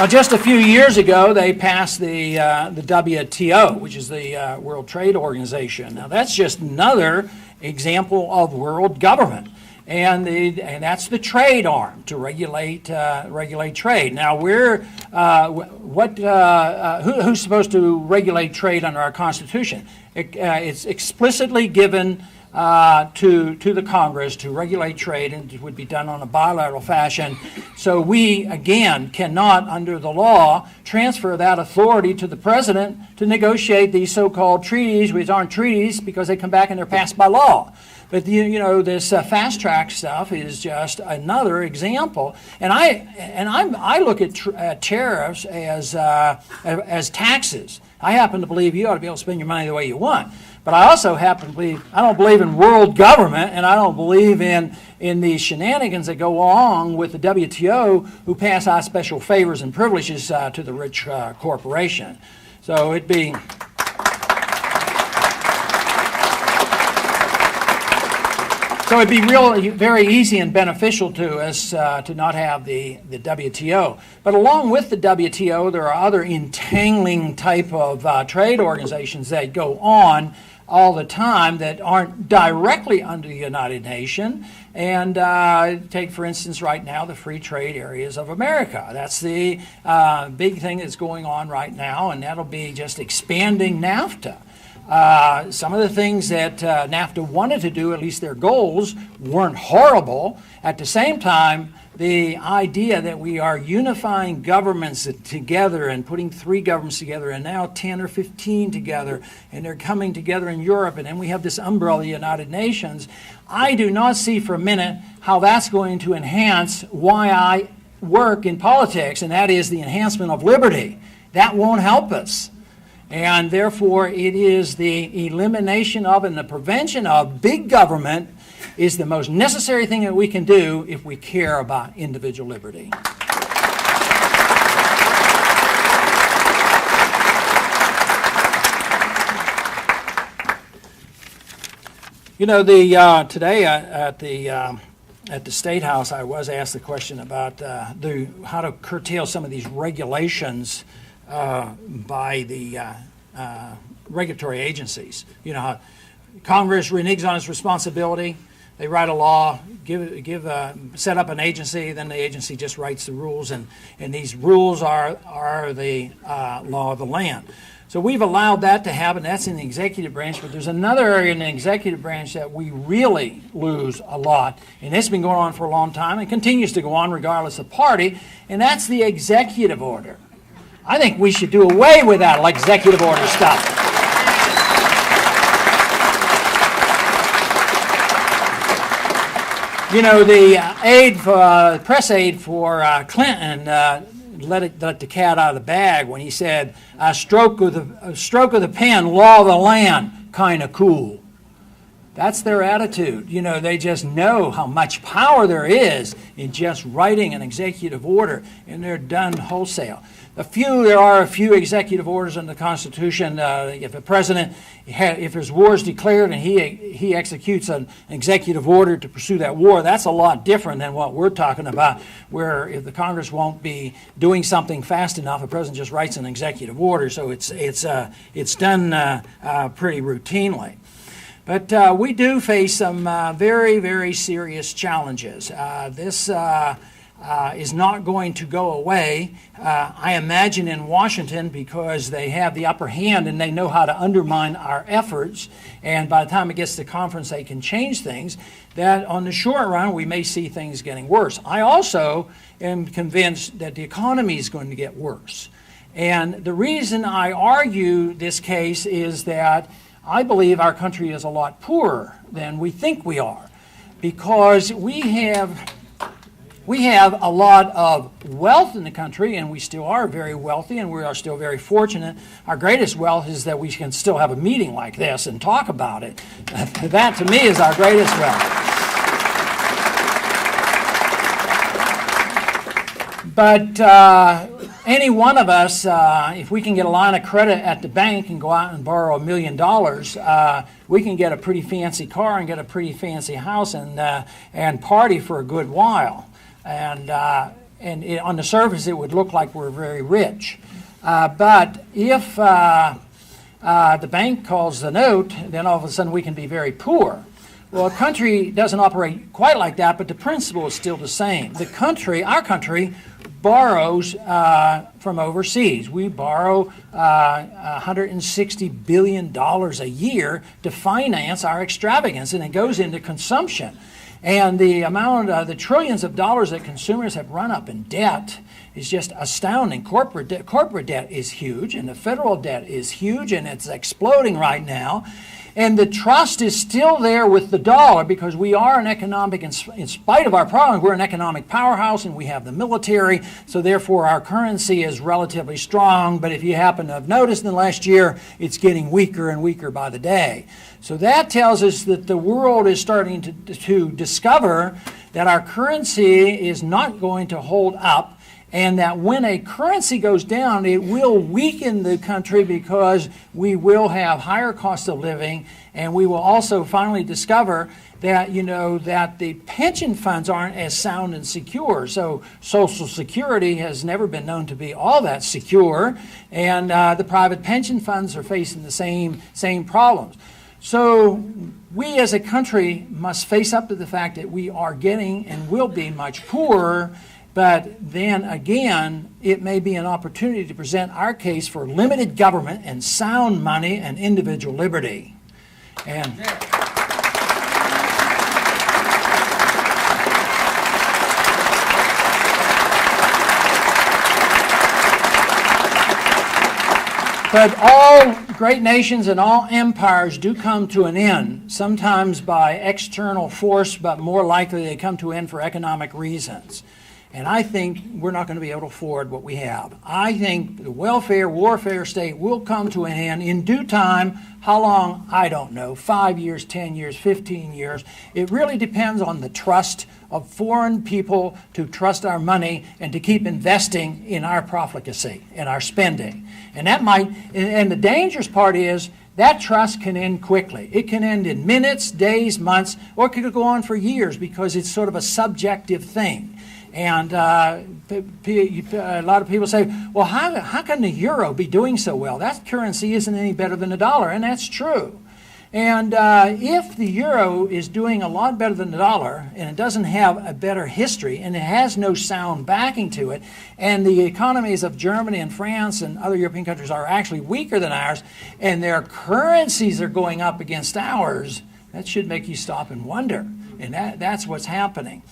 Now, just a few years ago, they passed the WTO, which is the World Trade Organization. Now, that's just another example of world government, and that's the trade arm to regulate trade. Now, who's supposed to regulate trade under our Constitution? It's explicitly given to the Congress to regulate trade, and it would be done on a bilateral fashion. So we, again, cannot, under the law, transfer that authority to the President to negotiate these so-called treaties, which aren't treaties because they come back and they're passed by law. But this fast track stuff is just another example. And I look at tariffs as taxes. I happen to believe you ought to be able to spend your money the way you want. But I also happen to believe, I don't believe in world government, and I don't believe in these shenanigans that go along with the WTO, who pass out special favors and privileges to the rich corporation. So it'd be really very easy and beneficial to us to not have the WTO. But along with the WTO, there are other entangling type of trade organizations that go on all the time that aren't directly under the United Nations. And take, for instance, right now, the free trade areas of America. That's the big thing that's going on right now, and that'll be just expanding NAFTA. Some of the things that NAFTA wanted to do, at least their goals, weren't horrible. At the same time, the idea that we are unifying governments together and putting 3 governments together and now 10 or 15 together, and they're coming together in Europe, and then we have this umbrella, the United Nations, I do not see for a minute how that's going to enhance why I work in politics, and that is the enhancement of liberty. That won't help us. And therefore, it is the elimination of and the prevention of big government is the most necessary thing that we can do if we care about individual liberty. You know, today at the State House, I was asked the question about how to curtail some of these regulations by the regulatory agencies. You know, how Congress reneges on its responsibility. They write a law, set up an agency, then the agency just writes the rules, and these rules are the law of the land. So we've allowed that to happen. That's in the executive branch, but there's another area in the executive branch that we really lose a lot, and it's been going on for a long time and continues to go on regardless of party, and that's the executive order. I think we should do away with that executive order stuff. You know, the press aide for Clinton let the cat out of the bag when he said, "A stroke of the pen, law of the land, kind of cool." That's their attitude. You know, they just know how much power there is in just writing an executive order, and they're done wholesale. There are a few executive orders in the Constitution. If a president, if there's war is declared and he executes an executive order to pursue that war, that's a lot different than what we're talking about, where if the Congress won't be doing something fast enough, the president just writes an executive order. So it's done pretty routinely. But we do face some very, very serious challenges. This is not going to go away, I imagine, in Washington, because they have the upper hand and they know how to undermine our efforts. And by the time it gets to conference, they can change things. That on the short run, we may see things getting worse. I also am convinced that the economy is going to get worse. And the reason I argue this case is that I believe our country is a lot poorer than we think we are, because we have a lot of wealth in the country, and we still are very wealthy, and we are still very fortunate. Our greatest wealth is that we can still have a meeting like this and talk about it. That, to me, is our greatest wealth. But any one of us, if we can get a line of credit at the bank and go out and borrow $1 million, we can get a pretty fancy car and get a pretty fancy house and party for a good while. And on the surface it would look like we're very rich. But if the bank calls the note, then all of a sudden we can be very poor. Well, a country doesn't operate quite like that, but the principle is still the same. Our country, borrows from overseas. We borrow $160 billion a year to finance our extravagance, and it goes into consumption. And the amount, the trillions of dollars that consumers have run up in debt is just astounding. Corporate debt is huge, and the federal debt is huge, and it's exploding right now. And the trust is still there with the dollar because we are an economic, in spite of our problems, we're an economic powerhouse and we have the military, so therefore our currency is relatively strong. But if you happen to have noticed in the last year, it's getting weaker and weaker by the day. So that tells us that the world is starting to discover that our currency is not going to hold up, and that when a currency goes down, it will weaken the country because we will have higher cost of living, and we will also finally discover that, that the pension funds aren't as sound and secure. So Social Security has never been known to be all that secure, and the private pension funds are facing the same problems. So we as a country must face up to the fact that we are getting and will be much poorer. But then again, it may be an opportunity to present our case for limited government and sound money and individual liberty. And but all great nations and all empires do come to an end, sometimes by external force, but more likely they come to an end for economic reasons. And I think we're not going to be able to afford what we have. I think the welfare, warfare state will come to an end in due time. How long? I don't know. 5 years, 10 years, 15 years. It really depends on the trust of foreign people to trust our money and to keep investing in our profligacy and our spending. And that might, and the dangerous part is that trust can end quickly. It can end in minutes, days, months, or it could go on for years because it's sort of a subjective thing. And a lot of people say, well, how can the euro be doing so well? That currency isn't any better than the dollar, and that's true. And if the euro is doing a lot better than the dollar, and it doesn't have a better history, and it has no sound backing to it, and the economies of Germany and France and other European countries are actually weaker than ours, and their currencies are going up against ours, that should make you stop and wonder. And that's what's happening.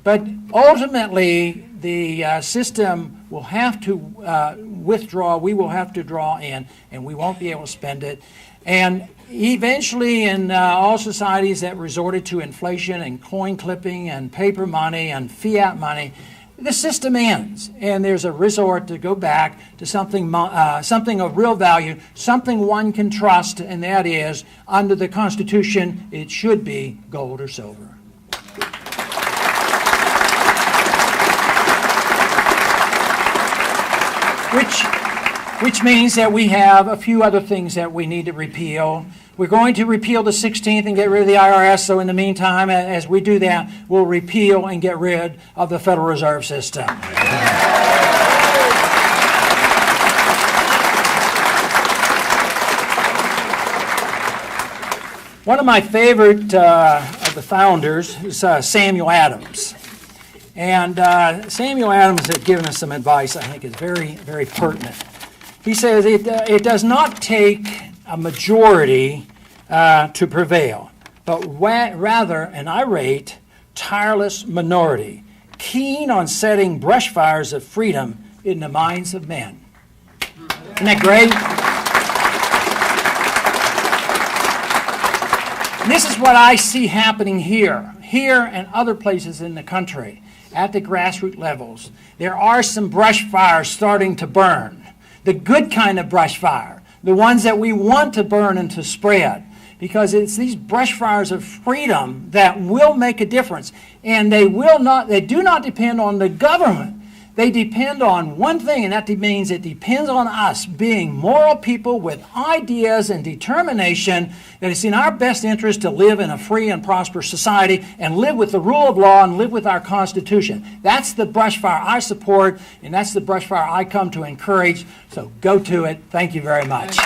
But ultimately, the system will have to withdraw. We will have to draw in, and we won't be able to spend it. And eventually, in all societies that resorted to inflation and coin clipping and paper money and fiat money, the system ends, and there's a resort to go back to something of real value, something one can trust, and that is, under the Constitution, it should be gold or silver. Which means that we have a few other things that we need to repeal. We're going to repeal the 16th and get rid of the IRS, so in the meantime, as we do that, we'll repeal and get rid of the Federal Reserve System. One of my favorite of the founders is Samuel Adams. And Samuel Adams has given us some advice I think is very, very pertinent. He says it does not take a majority to prevail, but rather an irate, tireless minority, keen on setting brushfires of freedom in the minds of men. Isn't that great? And this is what I see happening here and other places in the country. At the grassroots levels, there are some brush fires starting to burn. The good kind of brush fire, the ones that we want to burn and to spread, because it's these brush fires of freedom that will make a difference. And they do not depend on the government. They depend on one thing, and that means it depends on us being moral people with ideas and determination that it's in our best interest to live in a free and prosperous society and live with the rule of law and live with our Constitution. That's the brushfire I support, and that's the brushfire I come to encourage. So go to it. Thank you very much.